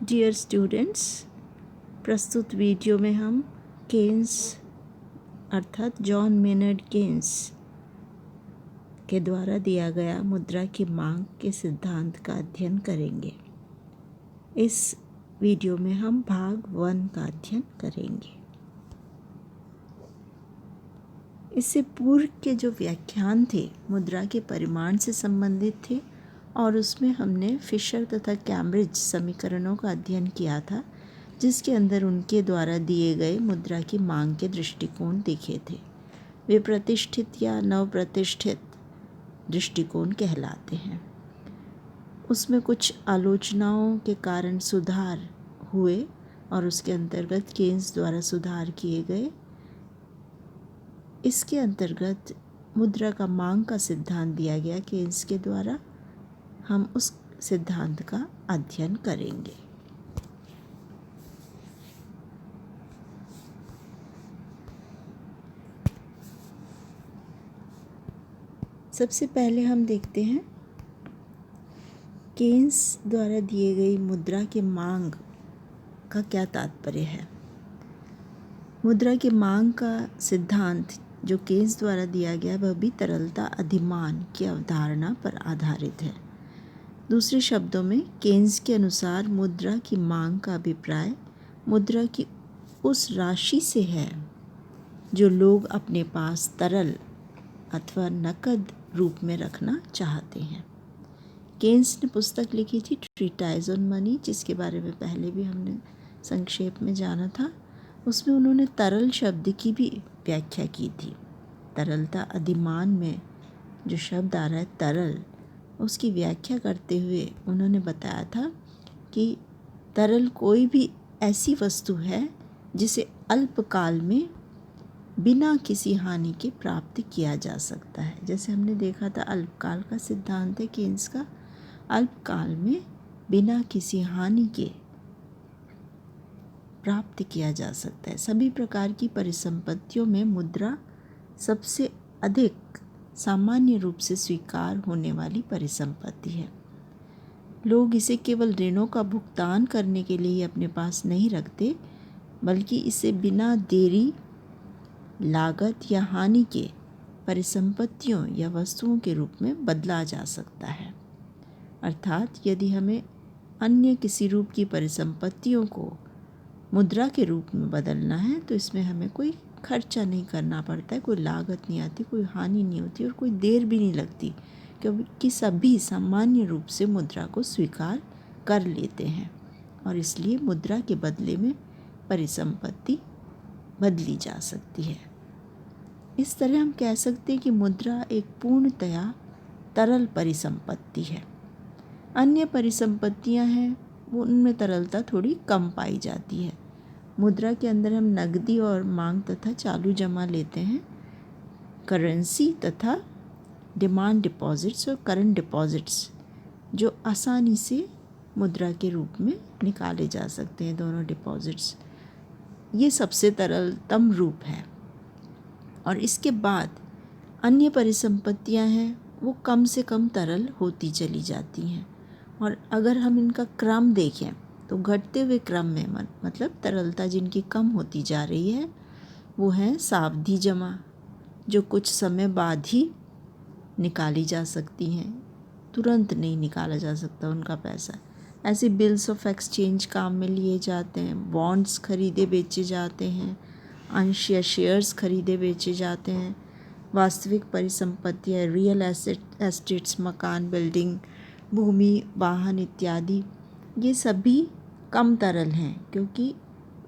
Dear students, प्रस्तुत video में हम केन्स अर्थात जॉन मेनर्ड केन्स के द्वारा दिया गया मुद्रा की मांग के सिद्धांत का अध्ययन करेंगे। इस वीडियो में हम भाग 1 का अध्ययन करेंगे। इससे पूर्व के जो व्याख्यान थे मुद्रा के परिमाण से संबंधित थे और उसमें हमने फिशर तथा कैम्ब्रिज समीकरणों का अध्ययन किया था, जिसके अंदर उनके द्वारा दिए गए मुद्रा की मांग के दृष्टिकोण देखे थे। वे प्रतिष्ठित या नवप्रतिष्ठित दृष्टिकोण कहलाते हैं। उसमें कुछ आलोचनाओं के कारण सुधार हुए और उसके अंतर्गत केन्स द्वारा सुधार किए गए। इसके अंतर्गत मुद्रा का मांग का सिद्धांत दिया गया केन्स के द्वारा। हम उस सिद्धांत का अध्ययन करेंगे। सबसे पहले हम देखते हैं केन्स द्वारा दिए गई मुद्रा के मांग का क्या तात्पर्य है। मुद्रा की मांग का सिद्धांत जो केन्स द्वारा दिया गया वह भी तरलता अधिमान की अवधारणा पर आधारित है। दूसरे शब्दों में केन्स के अनुसार मुद्रा की मांग का अभिप्राय मुद्रा की उस राशि से है जो लोग अपने पास तरल अथवा नकद रूप में रखना चाहते हैं। केन्स ने पुस्तक लिखी थी ट्रीटाइज ऑन मनी, जिसके बारे में पहले भी हमने संक्षेप में जाना था। उसमें उन्होंने तरल शब्द की भी व्याख्या की थी। तरलता अधिमान में जो शब्द आ रहा है तरल, उसकी व्याख्या करते हुए उन्होंने बताया था कि तरल कोई भी ऐसी वस्तु है जिसे अल्पकाल में बिना किसी हानि के प्राप्त किया जा सकता है। जैसे हमने देखा था अल्पकाल का सिद्धांत है केन्स का, अल्पकाल में बिना किसी हानि के प्राप्त किया जा सकता है। सभी प्रकार की परिसंपत्तियों में मुद्रा सबसे अधिक सामान्य रूप से स्वीकार होने वाली परिसंपत्ति है। लोग इसे केवल ऋणों का भुगतान करने के लिए ही अपने पास नहीं रखते, बल्कि इसे बिना देरी, लागत या हानि के परिसंपत्तियों या वस्तुओं के रूप में बदला जा सकता है। अर्थात यदि हमें अन्य किसी रूप की परिसंपत्तियों को मुद्रा के रूप में बदलना है तो इसमें हमें कोई खर्चा नहीं करना पड़ता है, कोई लागत नहीं आती, कोई हानि नहीं होती और कोई देर भी नहीं लगती, क्योंकि सभी सामान्य रूप से मुद्रा को स्वीकार कर लेते हैं और इसलिए मुद्रा के बदले में परिसंपत्ति बदली जा सकती है। इस तरह हम कह सकते हैं कि मुद्रा एक पूर्णतया तरल परिसंपत्ति है। अन्य परिसंपत्तियां हैं वो उनमें तरलता थोड़ी कम पाई जाती है। मुद्रा के अंदर हम नकदी और मांग तथा चालू जमा लेते हैं, करेंसी तथा डिमांड डिपॉजिट्स और करंट डिपॉजिट्स जो आसानी से मुद्रा के रूप में निकाले जा सकते हैं। दोनों डिपॉजिट्स ये सबसे तरलतम रूप है और इसके बाद अन्य परिसंपत्तियां हैं वो कम से कम तरल होती चली जाती हैं। और अगर हम इनका क्रम देखें तो घटते हुए क्रम में मतलब तरलता जिनकी कम होती जा रही है वो है सावधि जमा, जो कुछ समय बाद ही निकाली जा सकती हैं, तुरंत नहीं निकाला जा सकता उनका पैसा। ऐसे बिल्स ऑफ एक्सचेंज काम में लिए जाते हैं, बॉन्ड्स खरीदे बेचे जाते हैं, अंश या शेयर्स खरीदे बेचे जाते हैं। वास्तविक परिसंपत्तियाँ रियल एस्टेट्स, मकान, बिल्डिंग, भूमि, वाहन इत्यादि ये सभी कम तरल हैं क्योंकि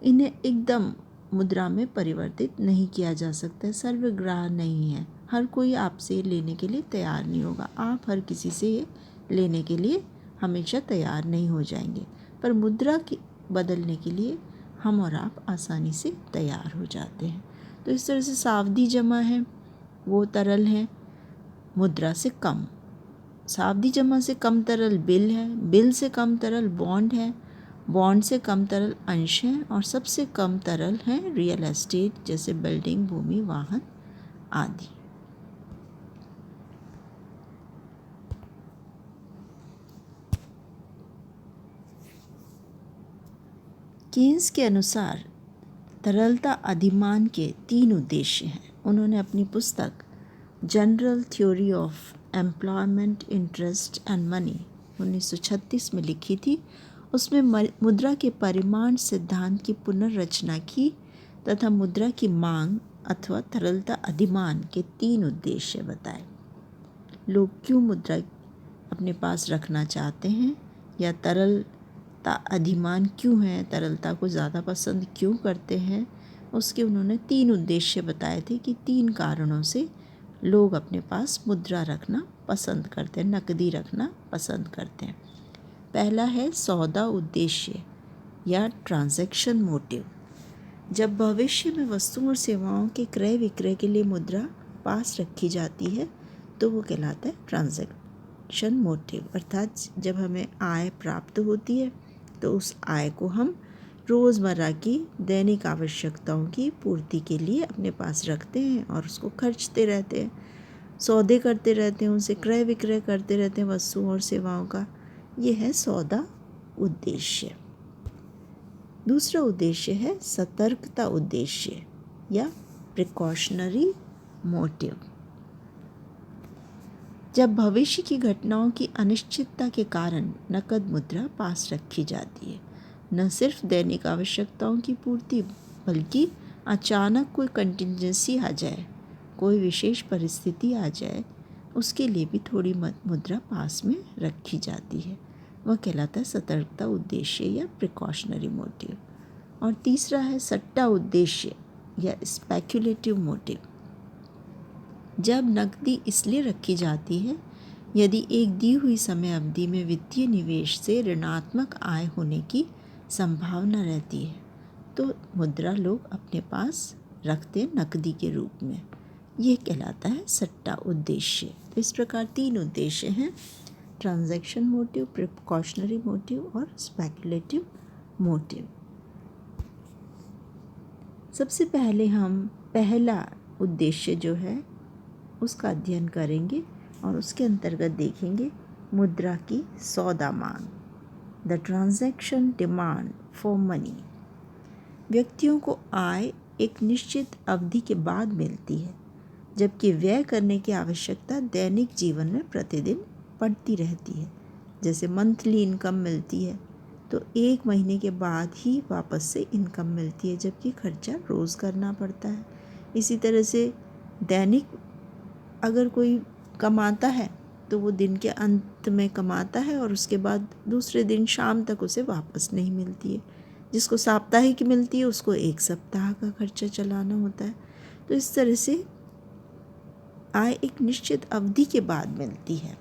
इन्हें एकदम मुद्रा में परिवर्तित नहीं किया जा सकता है, सर्वग्राह नहीं है। हर कोई आपसे लेने के लिए तैयार नहीं होगा, आप हर किसी से ये लेने के लिए हमेशा तैयार नहीं हो जाएंगे, पर मुद्रा की बदलने के लिए हम और आप आसानी से तैयार हो जाते हैं। तो इस तरह से सावधि जमा है वो तरल है मुद्रा से कम। सावधि जमा से कम तरल बिल है, बिल से कम तरल बॉन्ड है, बॉन्ड से कम तरल अंश है और सबसे कम तरल है रियल एस्टेट जैसे बिल्डिंग, भूमि, वाहन आदि। केन्स के अनुसार तरलता अधिमान के 3 उद्देश्य हैं। उन्होंने अपनी पुस्तक general theory of employment interest and money 1936 में लिखी थी। उसमें मुद्रा के परिमाण सिद्धांत की पुनर्रचना की तथा मुद्रा की मांग अथवा तरलता अधिमान के 3 उद्देश्य बताए। लोग क्यों मुद्रा अपने पास रखना चाहते हैं या तरलता अधिमान क्यों है, तरलता को ज़्यादा पसंद क्यों करते हैं, उसके उन्होंने 3 उद्देश्य बताए थे कि 3 कारणों से लोग अपने पास मुद्रा रखना पसंद करते हैं, नकदी रखना पसंद करते हैं। पहला है सौदा उद्देश्य या ट्रांजैक्शन मोटिव। जब भविष्य में वस्तुओं और सेवाओं के क्रय विक्रय के लिए मुद्रा पास रखी जाती है तो वो कहलाता है ट्रांजैक्शन मोटिव। अर्थात जब हमें आय प्राप्त होती है तो उस आय को हम रोज़मर्रा की दैनिक आवश्यकताओं की पूर्ति के लिए अपने पास रखते हैं और उसको खर्चते रहते हैं, सौदे करते रहते हैं, उनसे क्रय विक्रय करते रहते हैं वस्तुओं और सेवाओं का। ये है सौदा उद्देश्य। दूसरा उद्देश्य है सतर्कता उद्देश्य या प्रिकॉशनरी मोटिव। जब भविष्य की घटनाओं की अनिश्चितता के कारण नकद मुद्रा पास रखी जाती है, न सिर्फ दैनिक आवश्यकताओं की पूर्ति बल्कि अचानक कोई कंटिजेंसी आ जाए, कोई विशेष परिस्थिति आ जाए, उसके लिए भी थोड़ी मुद्रा पास में रखी जाती है। वह कहलाता है सतर्कता उद्देश्य या प्रिकॉशनरी मोटिव। और तीसरा है सट्टा उद्देश्य या स्पेक्युलेटिव मोटिव। जब नकदी इसलिए रखी जाती है यदि एक दी हुई समय अवधि में वित्तीय निवेश से ऋणात्मक आय होने की संभावना रहती है तो मुद्रा लोग अपने पास रखते हैं नकदी के रूप में। ये कहलाता है सट्टा उद्देश्य। तो इस प्रकार 3 उद्देश्य हैं, ट्रांजैक्शन मोटिव, प्रिकॉशनरी मोटिव और स्पेक्युलेटिव मोटिव। सबसे पहले हम पहला उद्देश्य जो है उसका अध्ययन करेंगे और उसके अंतर्गत देखेंगे मुद्रा की सौदा मांग, the transaction demand for money. व्यक्तियों को आय एक निश्चित अवधि के बाद मिलती है जबकि व्यय करने की आवश्यकता दैनिक जीवन में प्रतिदिन पड़ती रहती है। जैसे मंथली इनकम मिलती है तो 1 महीने के बाद ही वापस से इनकम मिलती है, जबकि खर्चा रोज़ करना पड़ता है। इसी तरह से दैनिक अगर कोई कमाता है तो वो दिन के अंत में कमाता है और उसके बाद दूसरे दिन शाम तक उसे वापस नहीं मिलती है। जिसको साप्ताहिक मिलती है उसको 1 सप्ताह का खर्चा चलाना होता है। तो इस तरह से आय एक निश्चित अवधि के बाद मिलती है।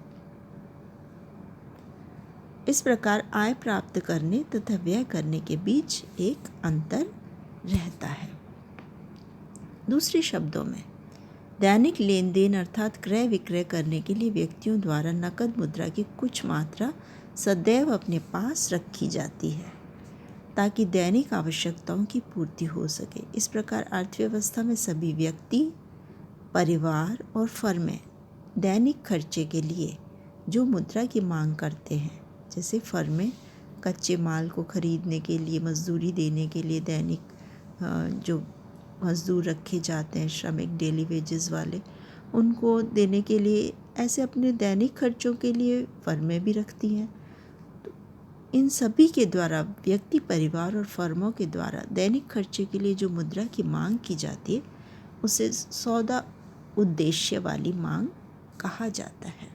इस प्रकार आय प्राप्त करने तथा व्यय करने के बीच एक अंतर रहता है। दूसरे शब्दों में दैनिक लेन देन अर्थात क्रय विक्रय करने के लिए व्यक्तियों द्वारा नकद मुद्रा की कुछ मात्रा सदैव अपने पास रखी जाती है ताकि दैनिक आवश्यकताओं की पूर्ति हो सके। इस प्रकार अर्थव्यवस्था में सभी व्यक्ति, परिवार और फर्में दैनिक खर्चे के लिए जो मुद्रा की मांग करते हैं, जैसे फर्में कच्चे माल को खरीदने के लिए, मजदूरी देने के लिए दैनिक जो मजदूर रखे जाते हैं श्रमिक डेली वेजेस वाले, उनको देने के लिए ऐसे अपने दैनिक खर्चों के लिए फर्में भी रखती हैं। तो इन सभी के द्वारा व्यक्ति, परिवार और फर्मों के द्वारा दैनिक खर्चे के लिए जो मुद्रा की मांग की जाती है उसे सौदा उद्देश्य वाली मांग कहा जाता है।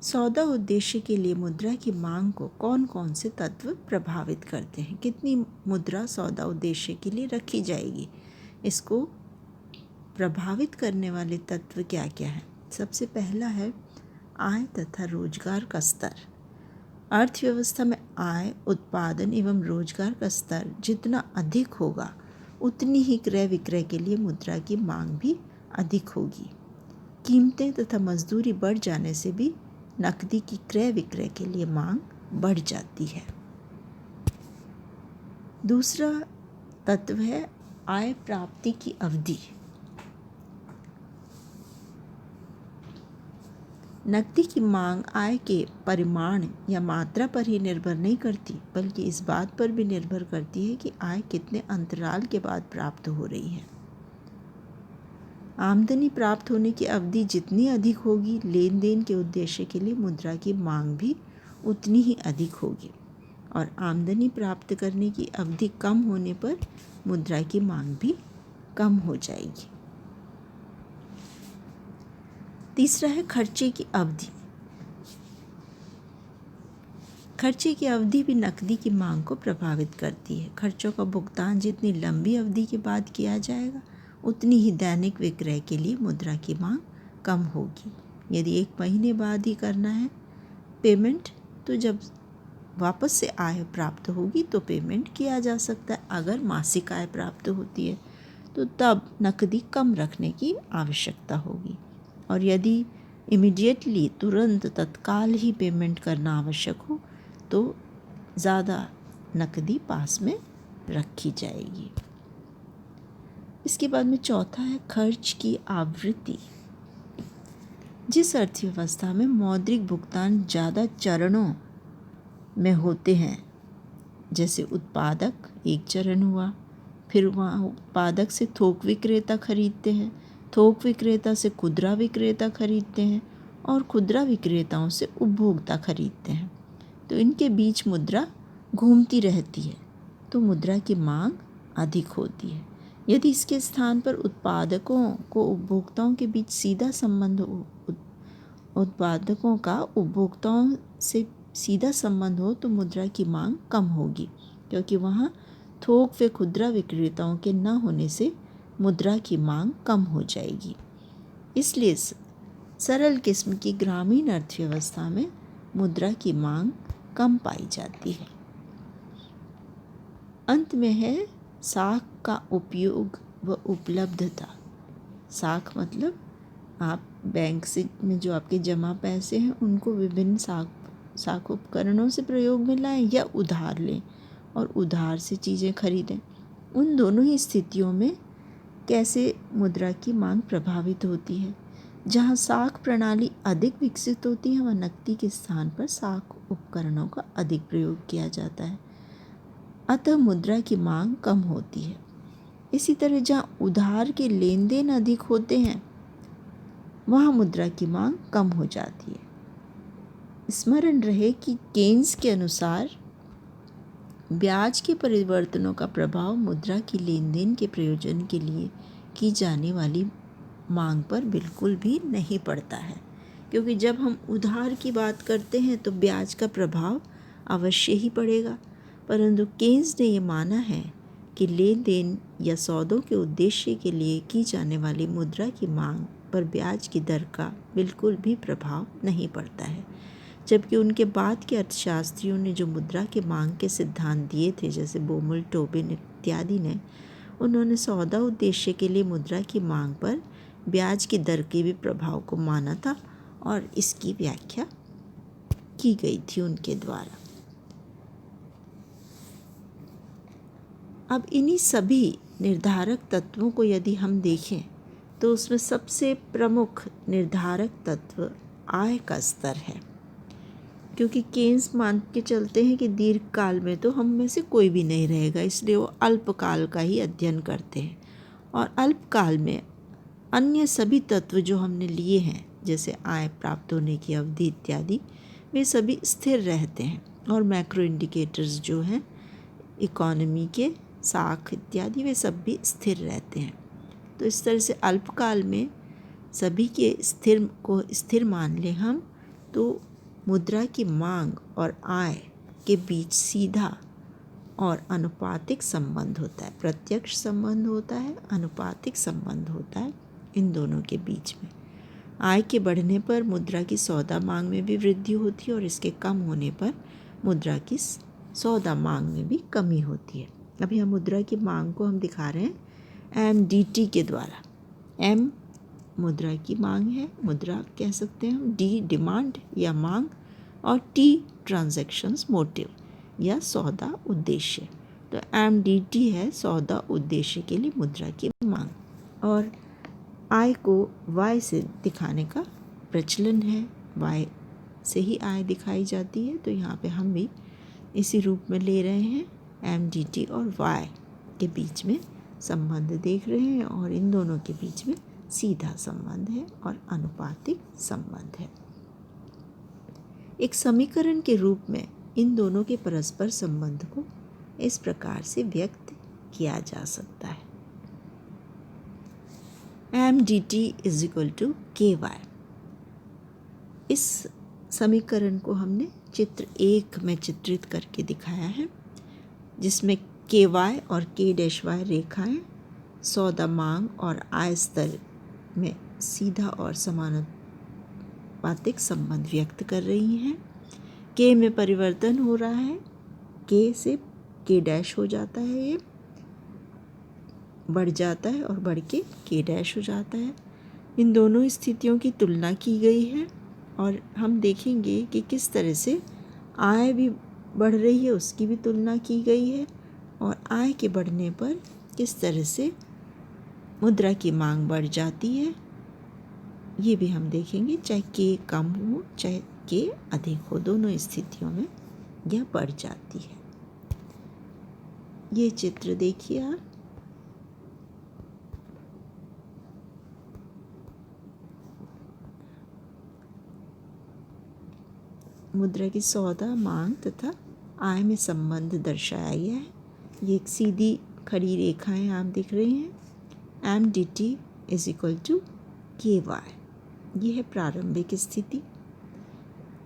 सौदा उद्देश्य के लिए मुद्रा की मांग को कौन कौन से तत्व प्रभावित करते हैं? कितनी मुद्रा सौदा उद्देश्य के लिए रखी जाएगी, इसको प्रभावित करने वाले तत्व क्या क्या हैं? सबसे पहला है आय तथा रोजगार का स्तर। अर्थव्यवस्था में आय, उत्पादन एवं रोजगार का स्तर जितना अधिक होगा उतनी ही क्रय विक्रय के लिए मुद्रा की मांग भी अधिक होगी। कीमतें तथा मजदूरी बढ़ जाने से भी नकदी की क्रय विक्रय के लिए मांग बढ़ जाती है। दूसरा तत्व है आय प्राप्ति की अवधि। नकदी की मांग आय के परिमाण या मात्रा पर ही निर्भर नहीं करती, बल्कि इस बात पर भी निर्भर करती है कि आय कितने अंतराल के बाद प्राप्त हो रही है। आमदनी प्राप्त होने की अवधि जितनी अधिक होगी, लेन देन के उद्देश्य के लिए मुद्रा की मांग भी उतनी ही अधिक होगी, और आमदनी प्राप्त करने की अवधि कम होने पर मुद्रा की मांग भी कम हो जाएगी। तीसरा है खर्चे की अवधि। खर्चे की अवधि भी नकदी की मांग को प्रभावित करती है। खर्चों का भुगतान जितनी लंबी अवधि के बाद किया जाएगा, उतनी ही दैनिक विक्रय के लिए मुद्रा की मांग कम होगी। यदि 1 महीने बाद ही करना है पेमेंट, तो जब वापस से आय प्राप्त होगी तो पेमेंट किया जा सकता है। अगर मासिक आय प्राप्त होती है तो तब नकदी कम रखने की आवश्यकता होगी, और यदि इमीडिएटली तुरंत तत्काल ही पेमेंट करना आवश्यक हो तो ज़्यादा नकदी पास में रखी जाएगी। इसके बाद में चौथा है खर्च की आवृत्ति। जिस अर्थव्यवस्था में मौद्रिक भुगतान ज़्यादा चरणों में होते हैं, जैसे उत्पादक एक चरण हुआ, फिर वहाँ उत्पादक से थोक विक्रेता खरीदते हैं, थोक विक्रेता से खुदरा विक्रेता खरीदते हैं, और खुदरा विक्रेताओं से उपभोक्ता खरीदते हैं, तो इनके बीच मुद्रा घूमती रहती है, तो मुद्रा की मांग अधिक होती है। यदि इसके स्थान पर उत्पादकों को उपभोक्ताओं के बीच सीधा संबंध हो, उत्पादकों का उपभोक्ताओं से सीधा संबंध हो, तो मुद्रा की मांग कम होगी, क्योंकि वहाँ थोक व खुदरा विक्रेताओं के न होने से मुद्रा की मांग कम हो जाएगी। इसलिए सरल किस्म की ग्रामीण अर्थव्यवस्था में मुद्रा की मांग कम पाई जाती है। अंत में है साख का उपयोग व उपलब्धता। साख मतलब आप बैंक से में जो आपके जमा पैसे हैं उनको विभिन्न साख उपकरणों से प्रयोग में लाएं या उधार लें और उधार से चीज़ें खरीदें। उन दोनों ही स्थितियों में कैसे मुद्रा की मांग प्रभावित होती है। जहाँ साख प्रणाली अधिक विकसित होती है, वहाँ नकदी के स्थान पर साख उपकरणों का अधिक प्रयोग किया जाता है, अतः मुद्रा की मांग कम होती है। इसी तरह जहाँ उधार के लेन देन अधिक होते हैं, वहाँ मुद्रा की मांग कम हो जाती है। स्मरण रहे कि केन्स के अनुसार ब्याज के परिवर्तनों का प्रभाव मुद्रा की लेन देन के प्रयोजन के लिए की जाने वाली मांग पर बिल्कुल भी नहीं पड़ता है, क्योंकि जब हम उधार की बात करते हैं तो ब्याज का प्रभाव अवश्य ही पड़ेगा, परंतु केन्स ने ये माना है कि लेन देन या सौदों के उद्देश्य के लिए की जाने वाली मुद्रा की मांग पर ब्याज की दर का बिल्कुल भी प्रभाव नहीं पड़ता है। जबकि उनके बाद के अर्थशास्त्रियों ने जो मुद्रा के मांग के सिद्धांत दिए थे, जैसे बोमुल, टोबिन इत्यादि ने, उन्होंने सौदा उद्देश्य के लिए मुद्रा की मांग पर ब्याज की दर के भी प्रभाव को माना था और इसकी व्याख्या की गई थी उनके द्वारा। अब इन्हीं सभी निर्धारक तत्वों को यदि हम देखें तो उसमें सबसे प्रमुख निर्धारक तत्व आय का स्तर है, क्योंकि केन्स मान के चलते हैं कि दीर्घकाल में तो हम में से कोई भी नहीं रहेगा, इसलिए वो अल्पकाल का ही अध्ययन करते हैं, और अल्पकाल में अन्य सभी तत्व जो हमने लिए हैं, जैसे आय प्राप्त होने की अवधि इत्यादि, वे सभी स्थिर रहते हैं, और मैक्रो इंडिकेटर्स जो हैं इकोनॉमी के साख इत्यादि, वे सब भी स्थिर रहते हैं। तो इस तरह से अल्पकाल में सभी के स्थिर मान लें हम, तो मुद्रा की मांग और आय के बीच सीधा और अनुपातिक संबंध होता है, प्रत्यक्ष संबंध होता है, अनुपातिक संबंध होता है इन दोनों के बीच में। आय के बढ़ने पर मुद्रा की सौदा मांग में भी वृद्धि होती है, और इसके कम होने पर मुद्रा की सौदा मांग में भी कमी होती है। अभी हम मुद्रा की मांग को हम दिखा रहे हैं MDT के द्वारा। M मुद्रा की मांग है, मुद्रा कह सकते हैं हम, D डिमांड या मांग, और T ट्रांजैक्शंस मोटिव या सौदा उद्देश्य। तो MDT है सौदा उद्देश्य के लिए मुद्रा की मांग। और आय को Y से दिखाने का प्रचलन है। y से ही आय दिखाई जाती है, तो यहाँ पे हम भी इसी रूप में ले रहे हैं। mdt और y के बीच में संबंध देख रहे हैं और इन दोनों के बीच में सीधा संबंध है और अनुपातिक संबंध है। एक समीकरण के रूप में इन दोनों के परस्पर संबंध को इस प्रकार से व्यक्त किया जा सकता है। mdt is equal to ky। इस समीकरण को हमने चित्र 1 में चित्रित करके दिखाया है, जिसमें ky और k' रेखाएं सौदा-मांग और आय स्तर में सीधा और समानुपातिक संबंध व्यक्त कर रही हैं। k में परिवर्तन हो रहा है, k से k' हो जाता है, ये बढ़ जाता है और बढ़ के k' हो जाता है। इन दोनों स्थितियों की तुलना की गई है और हम देखेंगे कि किस तरह से आय भी बढ़ रही है, उसकी भी तुलना की गई है और आय के बढ़ने पर किस तरह से मुद्रा की मांग बढ़ जाती है, ये भी हम देखेंगे। चाहे k कम हो चाहे k अधिक हो, दोनों स्थितियों में यह बढ़ जाती है। ये चित्र देखिए आप। मुद्रा की सौदा, मांग तथा आय में संबंध दर्शाया गया है। ये एक सीधी खड़ी रेखाएं आप दिख रही हैं। mdt is equal to ky। ये है प्रारंभिक स्थिति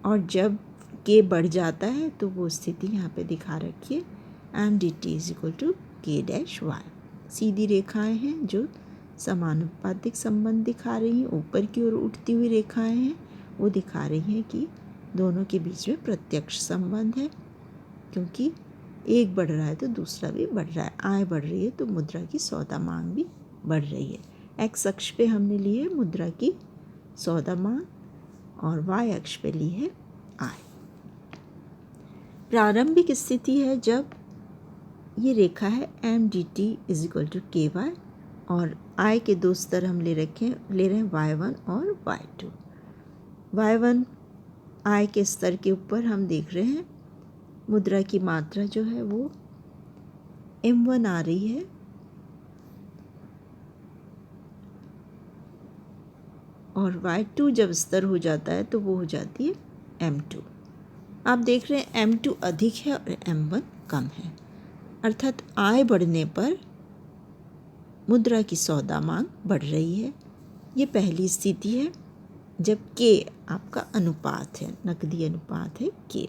और जब k बढ़ जाता है तो वो स्थिति यहाँ पे दिखा रखी है। mdt is equal to k'(y). सीधी रेखाएं हैं जो समानुपातिक संबंध दिखा रही हैं। ऊपर की ओर उठती हुई रेखाएं हैं, वो दिखा रही हैं कि दोनों के बीच में प्रत्यक्ष संबंध है, क्योंकि एक बढ़ रहा है तो दूसरा भी बढ़ रहा है। आय बढ़ रही है तो मुद्रा की सौदा मांग भी बढ़ रही है। एक्स अक्ष पे हमने ली है मुद्रा की सौदा मांग और वाई अक्ष पे ली है आय। प्रारंभिक स्थिति है जब ये रेखा है mdt is equal to ky और आय के दो स्तर हम ले रहे हैं y1 और y2। y1 आय के स्तर के ऊपर हम देख रहे हैं मुद्रा की मात्रा जो है वो m1 आ रही है और y2 जब स्तर हो जाता है तो वो हो जाती है m2। आप देख रहे हैं m2 अधिक है और m1 कम है, अर्थात आय बढ़ने पर मुद्रा की सौदा मांग बढ़ रही है। ये पहली स्थिति है जब k आपका अनुपात है, नकदी अनुपात है k।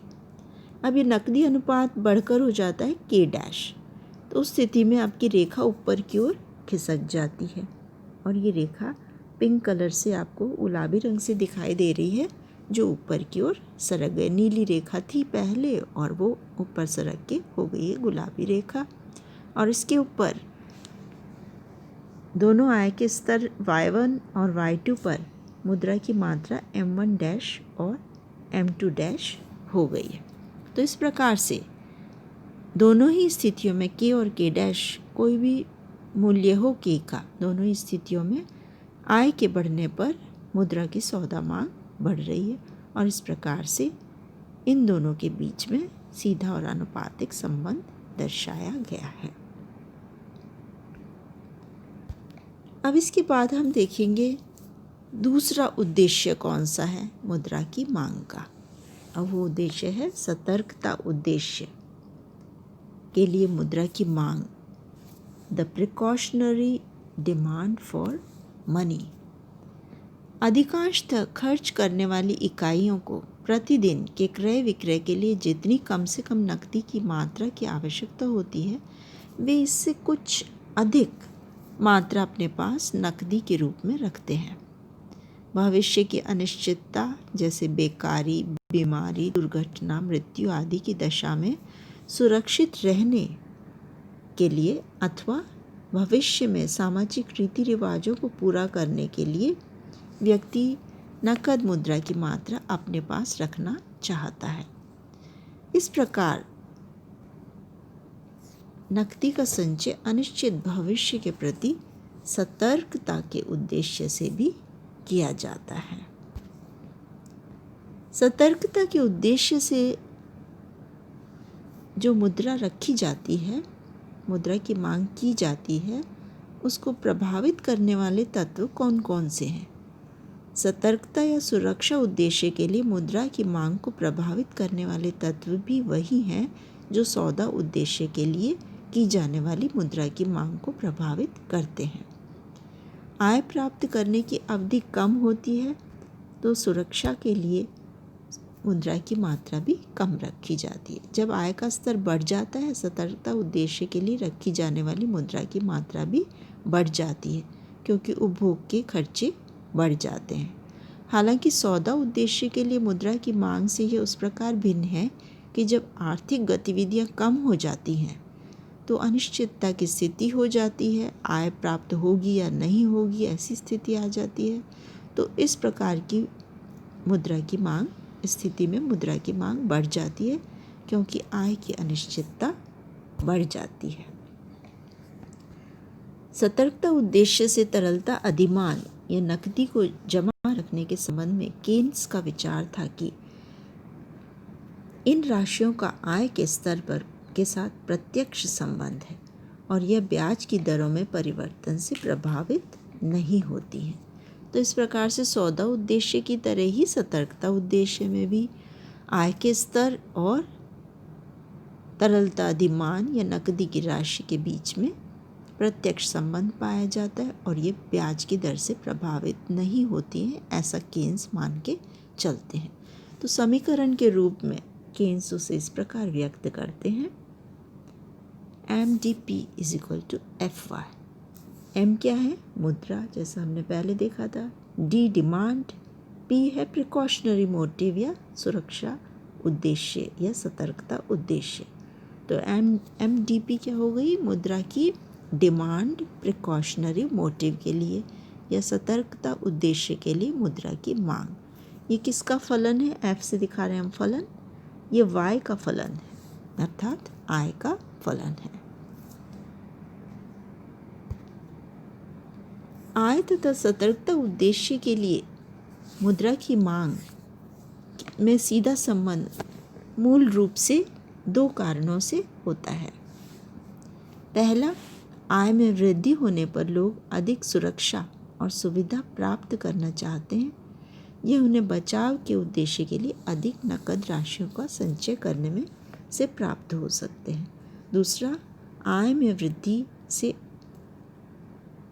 अब ये नकदी अनुपात बढ़कर हो जाता है k', तो उस स्थिति में आपकी रेखा ऊपर की ओर खिसक जाती है और ये रेखा पिंक कलर से आपको गुलाबी रंग से दिखाई दे रही है, जो ऊपर की ओर सरक गई। नीली रेखा थी पहले और वो ऊपर सरक के हो गई है गुलाबी रेखा। और इसके ऊपर दोनों आय के स्तर y1 और y2 पर मुद्रा की मात्रा m1' और m2' हो गई है। तो इस प्रकार से दोनों ही स्थितियों में k और k' कोई भी मूल्य हो k का, दोनों ही स्थितियों में आय के बढ़ने पर मुद्रा की सौदा मांग बढ़ रही है और इस प्रकार से इन दोनों के बीच में सीधा और आनुपातिक संबंध दर्शाया गया है। अब इसके बाद हम देखेंगे दूसरा उद्देश्य कौन सा है मुद्रा की मांग का। अब वो उद्देश्य है सतर्कता उद्देश्य के लिए मुद्रा की मांग, the precautionary demand for money. अधिकांशतः खर्च करने वाली इकाइयों को प्रतिदिन के क्रय विक्रय के लिए जितनी कम से कम नकदी की मात्रा की आवश्यकता होती है, वे इससे कुछ अधिक मात्रा अपने पास नकदी के रूप में रखते हैं। भविष्य की अनिश्चितता जैसे बेकारी, बीमारी, दुर्घटना, मृत्यु आदि की दशा में सुरक्षित रहने के लिए अथवा भविष्य में सामाजिक रीति रिवाजों को पूरा करने के लिए व्यक्ति नकद मुद्रा की मात्रा अपने पास रखना चाहता है। इस प्रकार नकदी का संचय अनिश्चित भविष्य के प्रति सतर्कता के उद्देश्य से भी किया जाता है। सतर्कता के उद्देश्य से जो मुद्रा रखी जाती है, मुद्रा की मांग की जाती है, उसको प्रभावित करने वाले तत्व कौन कौन से हैं? सतर्कता या सुरक्षा उद्देश्य के लिए मुद्रा की मांग को प्रभावित करने वाले तत्व भी वही हैं जो सौदा उद्देश्य के लिए की जाने वाली मुद्रा की मांग को प्रभावित करते हैं। आय प्राप्त करने की अवधि कम होती है तो सुरक्षा के लिए मुद्रा की मात्रा भी कम रखी जाती है। जब आय का स्तर बढ़ जाता है, सतर्कता उद्देश्य के लिए रखी जाने वाली मुद्रा की मात्रा भी बढ़ जाती है, क्योंकि उपभोग के खर्चे बढ़ जाते हैं। हालांकि सौदा उद्देश्य के लिए मुद्रा की मांग से यह उस प्रकार भिन्न है कि जब आर्थिक गतिविधियां कम हो जाती हैं तो अनिश्चितता की स्थिति हो जाती है, आय प्राप्त होगी या नहीं होगी ऐसी स्थिति आ जाती है। तो इस प्रकार की मुद्रा की मांग स्थिति में मुद्रा की मांग बढ़ जाती है, क्योंकि आय की अनिश्चितता बढ़ जाती है। सतर्कता उद्देश्य से तरलता अधिमान या नकदी को जमा रखने के संबंध में केन्स का विचार था कि इन राशियों का आय के स्तर पर के साथ प्रत्यक्ष संबंध है और यह ब्याज की दरों में परिवर्तन से प्रभावित नहीं होती हैं। तो इस प्रकार से सौदा उद्देश्य की तरह ही सतर्कता उद्देश्य में भी आय के स्तर और तरलता अधिमान या नकदी की राशि के बीच में प्रत्यक्ष संबंध पाया जाता है और ये ब्याज की दर से प्रभावित नहीं होती हैं, ऐसा केन्स मान के चलते हैं। तो समीकरण के रूप में केन्स उसे इस प्रकार व्यक्त करते हैं, MDP = FY। M क्या है? मुद्रा, जैसा हमने पहले देखा था। D डिमांड, P है प्रिकॉशनरी मोटिव या सुरक्षा उद्देश्य या सतर्कता उद्देश्य। तो MDP क्या हो गई? मुद्रा की डिमांड प्रिकॉशनरी मोटिव के लिए या सतर्कता उद्देश्य के लिए मुद्रा की मांग। ये किसका फलन है? F से दिखा रहे हैं हम फलन। ये Y का फलन है, अर्थात आय का फलन है। आय तथा सतर्कता उद्देश्य के लिए मुद्रा की मांग में सीधा संबंध मूल रूप से दो कारणों से होता है। पहला, आय में वृद्धि होने पर लोग अधिक सुरक्षा और सुविधा प्राप्त करना चाहते हैं। यह उन्हें बचाव के उद्देश्य के लिए अधिक नकद राशियों का संचय करने में से प्राप्त हो सकते हैं। दूसरा, आय में वृद्धि से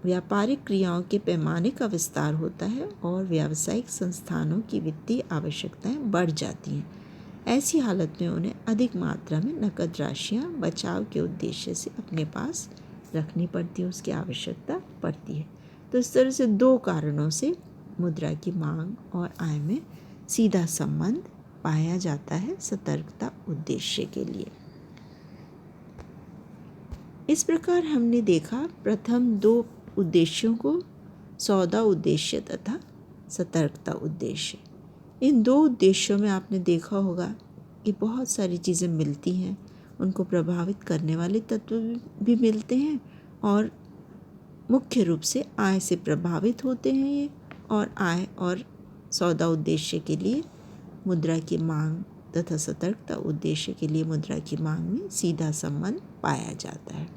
व्यापारिक क्रियाओं के पैमाने का विस्तार होता है और व्यावसायिक संस्थानों की वित्तीय आवश्यकताएं बढ़ जाती हैं। ऐसी हालत में उन्हें अधिक मात्रा में नकद राशियां बचाव के उद्देश्य से अपने पास रखनी पड़ती है, उसकी आवश्यकता पड़ती है। तो इस तरह से दो कारणों से मुद्रा की मांग और आय में सीधा संबंध पाया जाता है सतर्कता उद्देश्य के लिए। इस प्रकार हमने देखा प्रथम दो उद्देश्यों को, सौदा उद्देश्य तथा सतर्कता उद्देश्य। इन दो उद्देश्यों में आपने देखा होगा कि बहुत सारी चीज़ें मिलती हैं, उनको प्रभावित करने वाले तत्व भी मिलते हैं और मुख्य रूप से आय से प्रभावित होते हैं ये, और आय और सौदा उद्देश्य के लिए मुद्रा की मांग तथा सतर्कता उद्देश्य के लिए मुद्रा की मांग में सीधा संबंध पाया जाता है।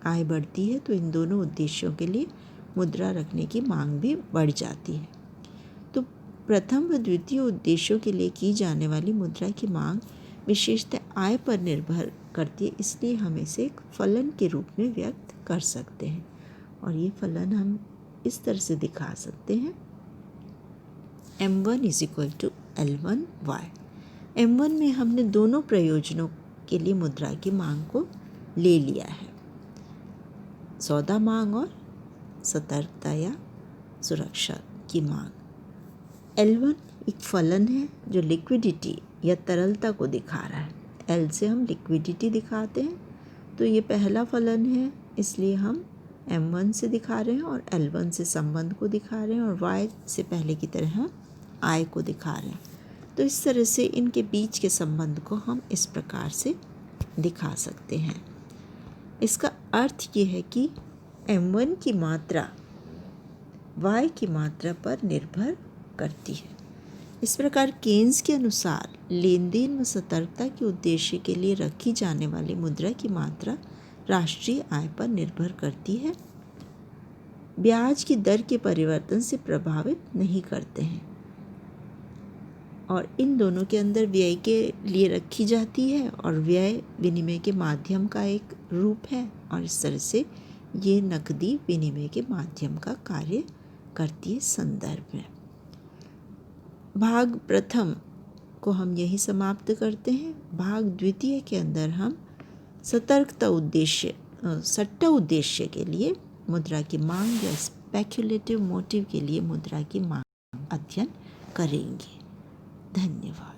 आय बढ़ती है तो इन दोनों उद्देश्यों के लिए मुद्रा रखने की मांग भी बढ़ जाती है। तो प्रथम व द्वितीय उद्देश्यों के लिए की जाने वाली मुद्रा की मांग विशेषतः आय पर निर्भर करती है, इसलिए हम इसे एक फलन के रूप में व्यक्त कर सकते हैं। और ये फलन हम इस तरह से दिखा सकते हैं, M1 = L1Y। M1 में हमने दोनों प्रयोजनों के लिए मुद्रा की मांग को ले लिया है, सौदा मांग और सतर्कता या सुरक्षा की मांग। L1 एक फलन है जो लिक्विडिटी या तरलता को दिखा रहा है। L से हम लिक्विडिटी दिखाते हैं, तो ये पहला फलन है, इसलिए हम M1 से दिखा रहे हैं और L1 से संबंध को दिखा रहे हैं और Y से पहले की तरह हम आय को दिखा रहे हैं। तो इस तरह से इनके बीच के संबंध को हम इस प्रकार से दिखा सकते हैं। इसका अर्थ ये है कि M1 की मात्रा Y की मात्रा पर निर्भर करती है। इस प्रकार केन्स के अनुसार लेन देन व सतर्कता के उद्देश्य के लिए रखी जाने वाली मुद्रा की मात्रा राष्ट्रीय आय पर निर्भर करती है, ब्याज की दर के परिवर्तन से प्रभावित नहीं करते हैं और इन दोनों के अंदर व्यय के लिए रखी जाती है और व्यय विनिमय के माध्यम का एक रूप है और इस तरह से ये नकदी विनिमय के माध्यम का कार्य करती है संदर्भ में। भाग प्रथम को हम यही समाप्त करते हैं। भाग द्वितीय के अंदर हम सतर्कता उद्देश्य सट्टा उद्देश्य के लिए मुद्रा की मांग या स्पेक्युलेटिव मोटिव के लिए मुद्रा की मांग अध्ययन करेंगे। धन्यवाद।